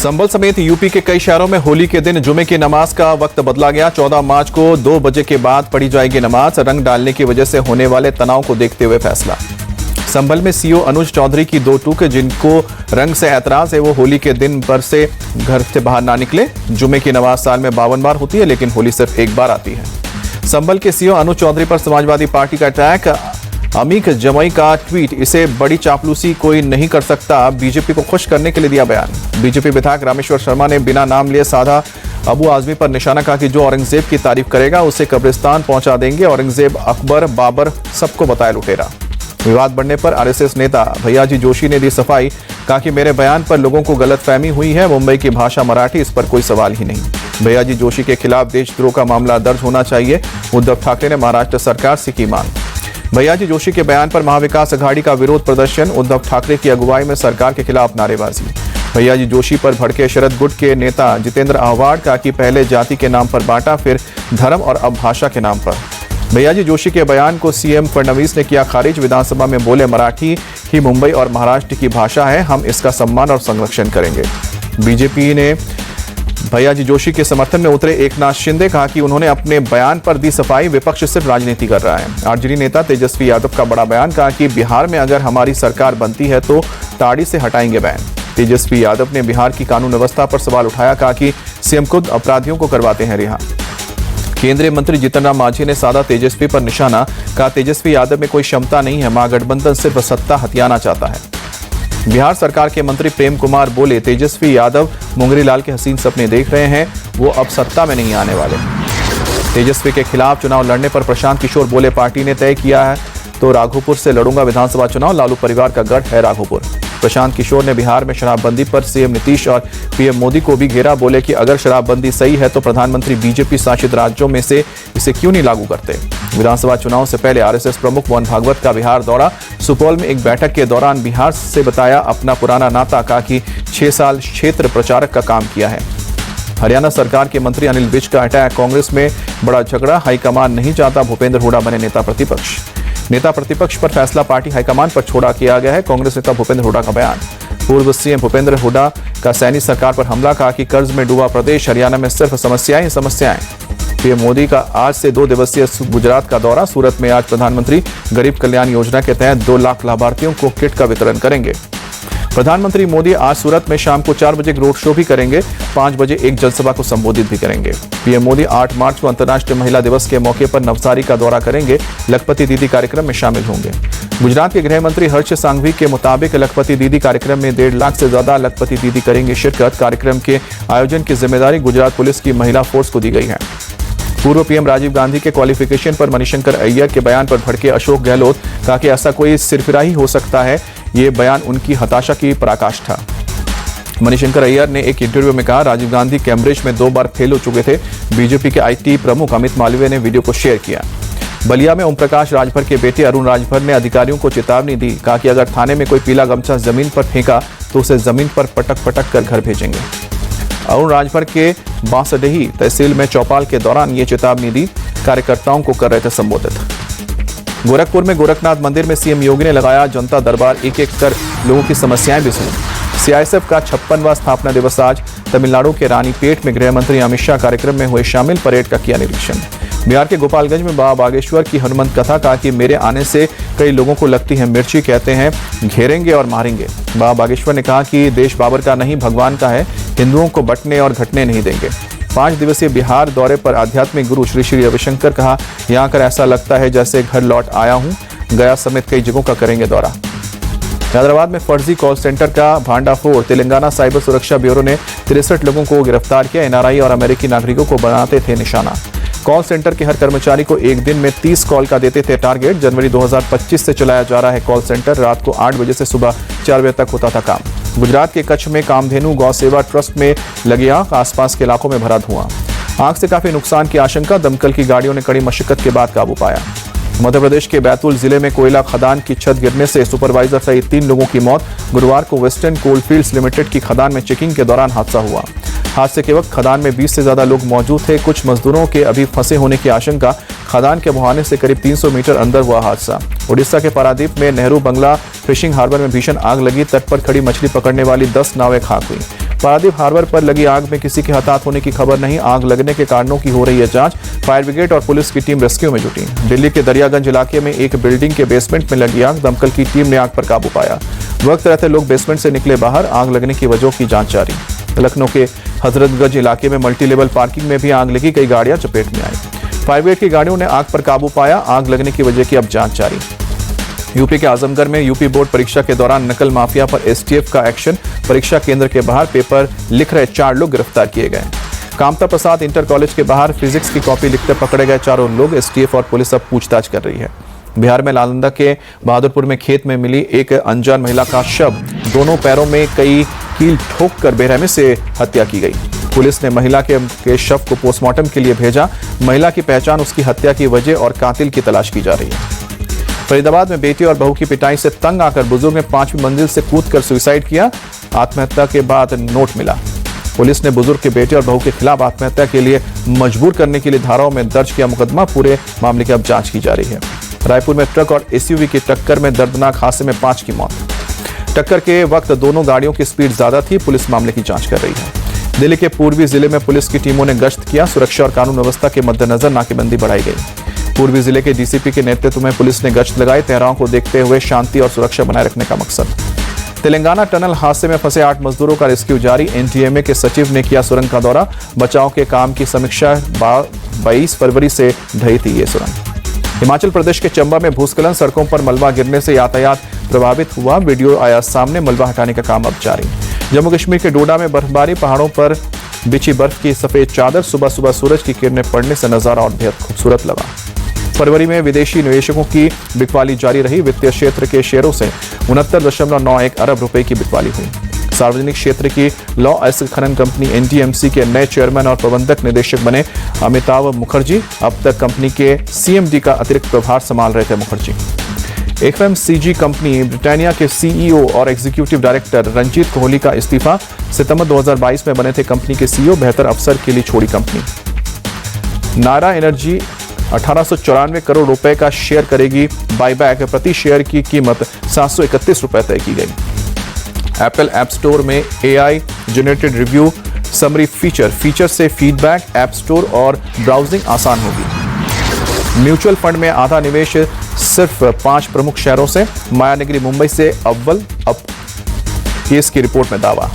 संभल समेत यूपी के कई शहरों में होली के दिन जुमे की नमाज का वक्त बदला गया। 14 मार्च को 2 बजे के बाद पढ़ी जाएगी नमाज। रंग डालने की वजह से होने वाले तनाव को देखते हुए फैसला। संभल में सीओ अनुज चौधरी की 2 टूक जिनको रंग से ऐतराज है वो होली के दिन भर से घर से बाहर ना निकले। जुमे की नमाज साल में 52 बार होती है लेकिन होली सिर्फ एक बार आती है। संभल के सीओ अनुज चौधरी पर समाजवादी पार्टी का अटैक। अमीक जमई का ट्वीट, इसे बड़ी चापलूसी कोई नहीं कर सकता। बीजेपी को खुश करने के लिए दिया बयान। बीजेपी विधायक रामेश्वर शर्मा ने बिना नाम लिए साधा अबू आजमी पर निशाना, कहा कि जो औरंगजेब की तारीफ करेगा उसे कब्रिस्तान पहुंचा देंगे। औरंगजेब, अकबर, बाबर सबको बताया लुटेरा। विवाद बढ़ने पर आरएसएस नेता भैयाजी जोशी ने दी सफाई, कहा कि मेरे बयान पर लोगों को गलतफहमी हुई है। मुंबई की भाषा मराठी, इस पर कोई सवाल ही नहीं। भैयाजी जोशी के खिलाफ देशद्रोह का मामला दर्ज होना चाहिए। उद्धव ठाकरे ने महाराष्ट्र सरकार से की मांग। भैयाजी जोशी के बयान पर महाविकास अघाड़ी का विरोध प्रदर्शन। उद्धव ठाकरे की अगुवाई में सरकार के खिलाफ नारेबाजी। भैयाजी जोशी पर भड़के शरद गुट के नेता जितेंद्र आहवाड, का कि पहले जाति के नाम पर बांटा, फिर धर्म और अब भाषा के नाम पर। भैयाजी जोशी के बयान को सीएम फडणवीस ने किया खारिज। विधानसभा में बोले, मराठी ही मुंबई और महाराष्ट्र की भाषा है, हम इसका सम्मान और संरक्षण करेंगे। बीजेपी ने भैयाजी जोशी के समर्थन में उतरे एकनाथ शिंदे, कहा कि उन्होंने अपने बयान पर दी सफाई, विपक्ष सिर्फ राजनीति कर रहा है। आरजेडी नेता तेजस्वी यादव का बड़ा बयान, कहा कि बिहार में अगर हमारी सरकार बनती है तो ताड़ी से हटाएंगे बैन। तेजस्वी यादव ने बिहार की कानून व्यवस्था पर सवाल उठाया, कहा कि सीएम खुद अपराधियों को करवाते हैं रिहा। केंद्रीय मंत्री जीतन राम मांझी ने साधा तेजस्वी पर निशाना, कहा तेजस्वी यादव में कोई क्षमता नहीं है, महागठबंधन सिर्फ सत्ता हथियाना चाहता है। बिहार सरकार के मंत्री प्रेम कुमार बोले, तेजस्वी यादव मुंगरीलाल के हसीन सपने देख रहे हैं, वो अब सत्ता में नहीं आने वाले। तेजस्वी के खिलाफ चुनाव लड़ने पर प्रशांत किशोर बोले, पार्टी ने तय किया है तो राघोपुर से लड़ूंगा विधानसभा चुनाव, लालू परिवार का गढ़ है राघोपुर। प्रशांत किशोर ने बिहार में शराबबंदी पर सीएम नीतीश और पीएम मोदी को भी घेरा। बोले कि अगर शराबबंदी सही है तो प्रधानमंत्री बीजेपी शासित राज्यों में से इसे क्यों नहीं लागू करते। विधानसभा चुनाव से पहले आरएसएस प्रमुख मोहन भागवत का बिहार दौरा। सुपौल में एक बैठक के दौरान बिहार से बताया अपना पुराना नाता, कहा कि 6 साल क्षेत्र प्रचारक का काम किया है। हरियाणा सरकार के मंत्री अनिल विज का अटैक। कांग्रेस में बड़ा झगड़ा, हाईकमान नहीं चाहता भूपेंद्र हुड्डा बने नेता प्रतिपक्ष। नेता प्रतिपक्ष पर फैसला पार्टी हाईकमान पर छोड़ा किया गया है। कांग्रेस नेता भूपेंद्र हुड्डा का बयान। पूर्व सीएम भूपेंद्र हुड्डा का सैनी सरकार पर हमला, कहा कि कर्ज में डूबा प्रदेश, हरियाणा में सिर्फ समस्याएं ही समस्याएं। पीएम मोदी का आज से 2 दिवसीय गुजरात का दौरा। सूरत में आज प्रधानमंत्री गरीब कल्याण योजना के तहत 2 लाख लाभार्थियों को किट का वितरण करेंगे। प्रधानमंत्री मोदी आज सूरत में शाम को 4 बजे रोड शो भी करेंगे। 5 बजे एक जनसभा को संबोधित भी करेंगे। पीएम मोदी 8 मार्च को अंतर्राष्ट्रीय महिला दिवस के मौके पर नवसारी का दौरा करेंगे। लखपति दीदी कार्यक्रम में शामिल होंगे। गुजरात के गृह मंत्री हर्ष सांघवी के मुताबिक लखपति दीदी कार्यक्रम में 1.5 लाख से ज्यादा लखपति दीदी करेंगे शिरकत। कार्यक्रम के आयोजन की जिम्मेदारी गुजरात पुलिस की महिला फोर्स को दी गई है। पूर्व पीएम राजीव गांधी के क्वालिफिकेशन पर मणिशंकर अय्यर के बयान पर भड़के अशोक गहलोत, कहा कि ऐसा कोई सिरफिराही हो सकता है। ये बयान उनकी हताशा की पराकाष्ठा। मणिशंकर अय्यर ने एक इंटरव्यू में कहा, राजीव गांधी कैम्ब्रिज में 2 बार फेल हो चुके थे। बीजेपी के आईटी प्रमुख अमित मालवीय ने वीडियो को शेयर किया। बलिया में ओम प्रकाश राजभर के बेटे अरुण राजभर ने अधिकारियों को चेतावनी दी, कहा कि अगर थाने में कोई पीला गमछा जमीन पर फेंका तो उसे जमीन पर पटक पटक कर घर भेजेंगे। अरुण राजभर के बांसडीही तहसील में चौपाल के दौरान ये चेतावनी दी। कार्यकर्ताओं को कर रहे थे संबोधित। गोरखपुर में गोरखनाथ मंदिर में सीएम योगी ने लगाया जनता दरबार, एक-एक कर लोगों की समस्याएं भी सुनी। सीआईएसएफ का 56वां स्थापना दिवस आज। तमिलनाडु के रानीपेट में गृह मंत्री अमित शाह कार्यक्रम में हुए शामिल, परेड का किया निरीक्षण। बिहार के गोपालगंज में बाबा बागेश्वर की हनुमंत कथा, कहा कि मेरे आने से कई लोगों को लगती है मिर्ची, कहते हैं घेरेंगे और मारेंगे। बाबा बागेश्वर ने कहा कि देश बाबर का नहीं भगवान का है, हिंदुओं को बंटने और घटने नहीं देंगे। 5 दिवसीय बिहार दौरे पर आध्यात्मिक गुरु श्री श्री रविशंकर, कहा यहाँ कर ऐसा लगता है जैसे घर लौट आया हूँ। गया समेत कई जगहों का करेंगे दौरा। हैदराबाद में फर्जी कॉल सेंटर का भांडाफोड़। तेलंगाना साइबर सुरक्षा ब्यूरो ने 63 लोगों को गिरफ्तार किया। एनआरआई और अमेरिकी नागरिकों को बनाते थे निशाना। कॉल सेंटर के हर कर्मचारी को एक दिन में 30 कॉल का देते थे टारगेट। जनवरी 2025 से चलाया जा रहा है कॉल सेंटर। रात को 8 बजे से सुबह 4 बजे तक होता था काम। गुजरात के कच्छ में कामधेनु गौ सेवा ट्रस्ट में लगी आग, आसपास के इलाकों में भरा धुआं। आग से काफी नुकसान की आशंका। दमकल की गाड़ियों ने कड़ी मशक्कत के बाद काबू पाया। मध्य प्रदेश के बैतूल जिले में कोयला खदान की छत गिरने से सुपरवाइजर सहित 3 लोगों की मौत। गुरुवार को वेस्टर्न कोलफील्ड्स लिमिटेड की खदान में चेकिंग के दौरान हादसा हुआ। हादसे के वक्त खदान में 20 से ज्यादा लोग मौजूद थे। कुछ मजदूरों के अभी फंसे होने की आशंका। खदान के मुहाने से करीब 300 मीटर अंदर हुआ हादसा। उड़ीसा के पारादीप में नेहरू बंगला फिशिंग हार्बर में भीषण आग लगी। तट पर खड़ी मछली पकड़ने वाली 10 नावें खाक हुई। पारादीप हार्बर पर लगी आग में किसी के हताहत होने की खबर नहीं। आग लगने के कारणों की हो रही है जांच। फायर ब्रिगेड और पुलिस की टीम रेस्क्यू में जुटी। दिल्ली के दरियागंज इलाके में एक बिल्डिंग के बेसमेंट में लगी आग। दमकल की टीम ने आग पर काबू पाया। वक्त रहते लोग बेसमेंट से निकले बाहर। आग लगने की वजहों की जांच जारी। लखनऊ के हजरतगंज इलाके में मल्टी लेवल पार्किंग में भी आग लगी। कई गाड़ियां चपेट में आई। फायर ब्रिगेड की गाड़ियों ने आग पर काबू पाया। आग लगने की वजह की अब जांच जारी। यूपी के आजमगढ़ में यूपी बोर्ड परीक्षा के दौरान नकल माफिया पर एसटीएफ का एक्शन। परीक्षा केंद्र के बाहर पेपर लिख रहे 4 लोग गिरफ्तार किए गए। कामता प्रसाद इंटर कॉलेज के बाहर फिजिक्स की कॉपी लिखते पकड़े गए 4 लोग। एसटीएफ और पुलिस अब पूछताछ कर रही है। बिहार में नालंदा के बहादुरपुर में खेत में मिली एक अनजान महिला का शव। दोनों पैरों में कई कील ठोक कर बेरहमी से हत्या की गई। पुलिस ने महिला के शव को पोस्टमार्टम के लिए भेजा। महिला की पहचान, उसकी हत्या की वजह और कातिल की तलाश की जा रही है। फरीदाबाद में बेटी और बहू की पिटाई से तंग आकर बुजुर्ग ने 5वीं मंजिल से कूदकर सुसाइड किया। आत्महत्या के बाद नोट मिला। पुलिस ने बुजुर्ग के बेटे और बहू के खिलाफ आत्महत्या के लिए मजबूर करने के लिए धाराओं में दर्ज किया मुकदमा। पूरे मामले की अब जांच की जा रही है। रायपुर में ट्रक और एसयूवी की टक्कर में दर्दनाक हादसे में 5 की मौत। टक्कर के वक्त दोनों गाड़ियों की स्पीड ज्यादा थी। पुलिस मामले की जांच कर रही है। दिल्ली के पूर्वी जिले में पुलिस की टीमों ने गश्त किया। सुरक्षा और कानून व्यवस्था के मद्देनजर नाकेबंदी बढ़ाई गई। पूर्वी जिले के डीसीपी के नेतृत्व में पुलिस ने गश्त लगाई। तेहराव को देखते हुए शांति और सुरक्षा बनाए रखने का मकसद। तेलंगाना टनल हादसे में फंसे 8 मजदूरों का रेस्क्यू जारी। एनटीएमए के सचिव ने किया सुरंग का दौरा। बचाव के काम की समीक्षा। 22 फरवरी से ढही थी ये सुरंग। हिमाचल प्रदेश के चंबा में भूस्खलन। सड़कों पर मलबा गिरने से यातायात प्रभावित हुआ। वीडियो आया सामने। मलबा हटाने का काम अब जारी। जम्मू कश्मीर के डोडा में बर्फबारी। पहाड़ों पर बिछी बर्फ की सफेद चादर। सुबह सुबह सूरज की किरणें पड़ने से नजारा और बेहद खूबसूरत लगा। फरवरी में विदेशी निवेशकों की बिकवाली जारी रही। वित्तीय क्षेत्र के शेयरों से 69.91 अरब रुपए की बिकवाली हुई। सार्वजनिक क्षेत्र की लॉ एसिड खनन कंपनी एनडीएमसी के नए चेयरमैन और प्रबंधक निदेशक बने अमिताभ मुखर्जी। अब तक कंपनी के सीएमडी का अतिरिक्त प्रभार संभाल रहे थे मुखर्जी। एफएमसीजी कंपनी ब्रिटानिया के सीईओ और एग्जीक्यूटिव डायरेक्टर रंजीत कोहली का इस्तीफा। सितंबर 2022 में बने थे कंपनी के सीईओ। बेहतर अवसर के लिए छोड़ी कंपनी। नायरा एनर्जी 1894 करोड़ रुपए का शेयर करेगी बायबैक। प्रति शेयर की कीमत 731 रुपए तय की गई। एप्पल ऐप स्टोर में AI generated review summary feature से फीडबैक, ऐप स्टोर और ब्राउजिंग आसान होगी। म्यूचुअल फंड में आधा निवेश सिर्फ 5 प्रमुख शहरों से। मायानगरी मुंबई से अव्वल। अब केस की रिपोर्ट में दावा।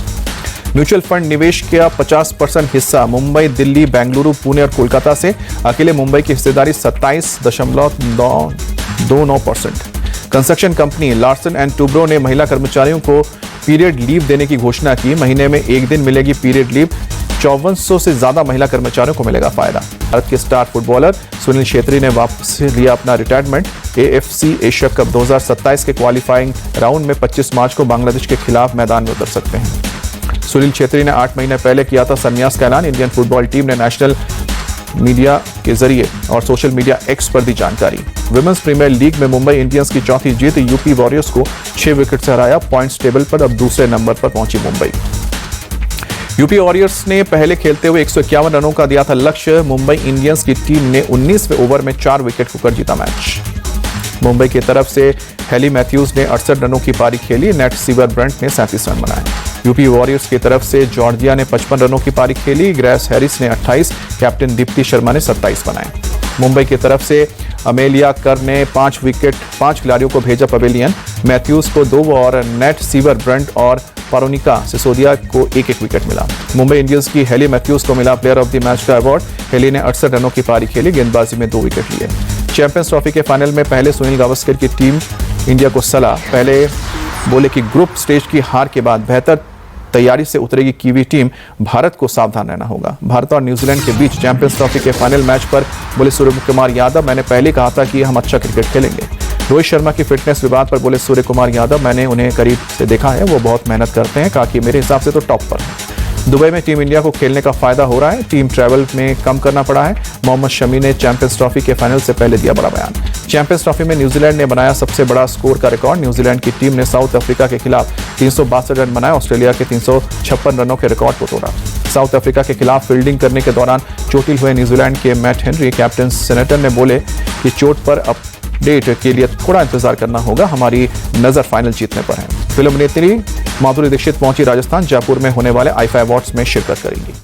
म्यूचुअल फंड निवेश का 50% हिस्सा मुंबई, दिल्ली, बेंगलुरु, पुणे और कोलकाता से। अकेले मुंबई की हिस्सेदारी 27.29%। Construction company Larsen and Toubro ने महिला कर्मचारियों को पीरियड लीव देने की घोषणा की। महीने में 1 दिन मिलेगी पीरियड लीव। 5400 से ज्यादा महिला कर्मचारियों को मिलेगा फायदा। भारत के स्टार फुटबॉलर सुनील छेत्री ने वापस लिया अपना रिटायरमेंट। एएफसी एशिया कप 2027 के क्वालिफाइंग राउंड में 25 मार्च को बांग्लादेश के खिलाफ मैदान में उतर सकते हैं। सुनील छेत्री ने 8 महीने पहले किया था संन्यास का ऐलान। इंडियन फुटबॉल टीम ने नेशनल मीडिया के जरिए और सोशल मीडिया एक्स पर दी जानकारी। विमेंस प्रीमियर लीग में मुंबई इंडियंस की चौथी जीत। यूपी वॉरियर्स को 6 विकेट से हराया। पॉइंट्स टेबल पर अब दूसरे नंबर पर पहुंची मुंबई। यूपी वॉरियर्स ने पहले खेलते हुए 151 रनों का दिया था लक्ष्य। मुंबई इंडियंस की टीम ने 19वें ओवर में 4 विकेट खोकर जीता मैच। मुंबई की तरफ से हेली मैथ्यूज ने 68 रनों की पारी खेली। नेट सीवर ब्रंट ने 37 रन बनाए। यूपी वॉरियर्स की तरफ से जॉर्जिया ने 55 रनों की पारी खेली। ग्रेस हैरिस ने 28, कैप्टन दीप्ति शर्मा ने 27 बनाए। मुंबई की तरफ से अमेलिया कर ने 5 विकेट 5 खिलाड़ियों को भेजा पवेलियन। मैथ्यूज को 2 और नेट सीवर ब्रंट और पारोनिका सिसोदिया को 1-1 विकेट मिला। मुंबई इंडियंस की हेली मैथ्यूज को मिला प्लेयर ऑफ द मैच का अवार्ड। हेली ने 68 रनों की पारी खेली। गेंदबाजी में 2 विकेट लिए। चैंपियंस ट्रॉफी के फाइनल में पहले सुनील गावस्कर की टीम इंडिया को सलाह। पहले बोले कि ग्रुप स्टेज की हार के बाद बेहतर तैयारी से उतरेगी कीवी टीम। भारत को सावधान रहना होगा। भारत और न्यूजीलैंड के बीच चैंपियंस ट्रॉफी के फाइनल मैच पर बोले सूर्य कुमार यादव, मैंने पहले कहा था कि हम अच्छा क्रिकेट खेलेंगे। रोहित शर्मा की फिटनेस विवाद पर बोले सूर्य कुमार यादव, मैंने उन्हें करीब से देखा है, वो बहुत मेहनत करते हैं। कहा कि मेरे हिसाब से तो टॉप पर है। दुबई में टीम इंडिया को खेलने का फायदा हो रहा है। टीम ट्रैवल में कम करना पड़ा है। मोहम्मद शमी ने चैंपियंस ट्रॉफी के फाइनल से पहले दिया बड़ा बयान। चैंपियंस ट्रॉफी में न्यूजीलैंड ने बनाया सबसे बड़ा स्कोर का रिकॉर्ड। न्यूजीलैंड की टीम ने साउथ अफ्रीका के खिलाफ 362 रन बनाए। ऑस्ट्रेलिया के 356 रनों के रिकॉर्ड को तोड़ा। साउथ अफ्रीका के खिलाफ फील्डिंग करने के दौरान चोटिल हुए न्यूजीलैंड के मैट हेनरी। कैप्टन सेनेटर ने बोले कि चोट पर अब डेट के लिए थोड़ा इंतजार करना होगा। हमारी नजर फाइनल जीतने पर है। फिल्म अभिनेत्री माधुरी दीक्षित पहुंची राजस्थान। जयपुर में होने वाले आईफा अवार्ड्स में शिरकत करेंगी।